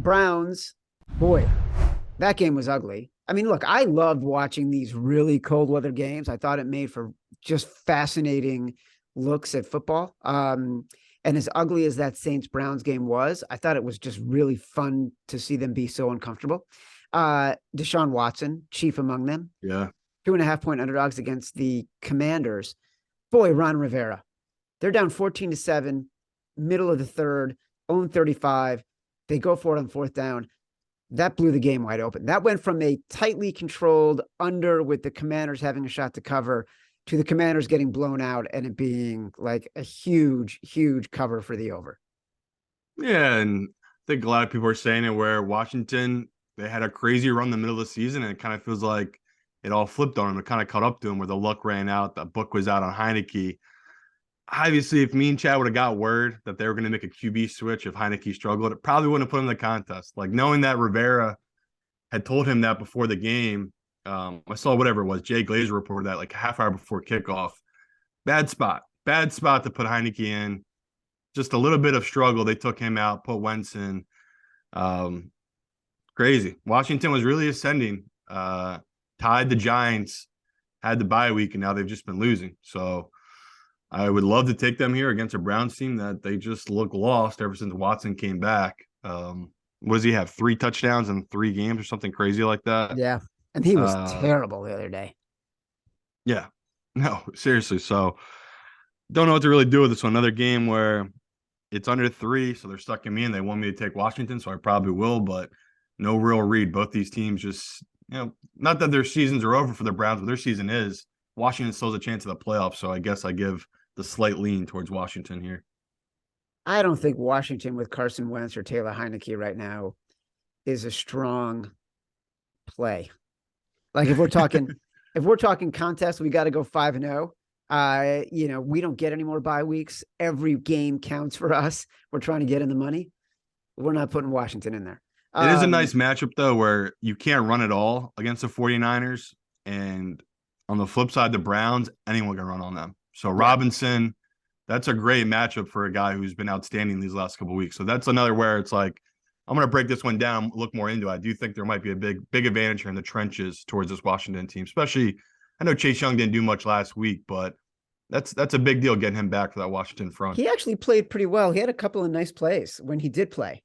Browns, boy, that game was ugly. I mean, look, I loved watching these really cold weather games. I thought it made for just fascinating looks at football. And as ugly as that Saints Browns game was, I thought it was just really fun to see them be so uncomfortable. Deshaun Watson, chief among them. Yeah. 2.5-point underdogs against the Commanders. Boy, Ron Rivera. They're down 14-7, middle of the third, own 35. They go for it on fourth down. That blew the game wide open. That went from a tightly controlled under with the Commanders having a shot to cover to the Commanders getting blown out and it being like a huge, huge cover for the over. Yeah, and I think a lot of people are saying it where Washington, they had a crazy run in the middle of the season, and it kind of feels like it all flipped on them. It kind of caught up to them where the luck ran out, the book was out on Heineke. Obviously, if me and Chad would have got word that they were going to make a QB switch if Heineke struggled, it probably wouldn't have put him in the contest. Like knowing that Rivera had told him that before the game, I saw whatever it was. Jay Glazer reported that like a half hour before kickoff. Bad spot to put Heineke in. Just a little bit of struggle. They took him out, put Wentz in. Crazy. Washington was really ascending. Tied the Giants, had the bye week, and now they've just been losing. So I would love to take them here against a Browns team that they just look lost ever since Watson came back. What does he have? 3 touchdowns in 3 games or something crazy like that? Yeah. And he was terrible the other day. Yeah. No, seriously. So don't know what to really do with this one. Another game where it's under 3, so they're stuck in me and they want me to take Washington, so I probably will, but no real read. Both these teams just, not that their seasons are over for the Browns, but their season is. Washington still has a chance of the playoffs, so I guess I give the slight lean towards Washington here. I don't think Washington with Carson Wentz or Taylor Heineke right now is a strong play. Like if we're talking contest, we got to go 5-0. We don't get any more bye weeks. Every game counts for us. We're trying to get in the money. We're not putting Washington in there. It is a nice matchup, though, where you can't run it all against the 49ers. And on the flip side, the Browns, anyone can run on them. So Robinson, that's a great matchup for a guy who's been outstanding these last couple of weeks. So that's another where it's like, I'm going to break this one down, look more into it. I do think there might be a big advantage here in the trenches towards this Washington team, especially I know Chase Young didn't do much last week, but that's a big deal getting him back for that Washington front. He actually played pretty well. He had a couple of nice plays when he did play.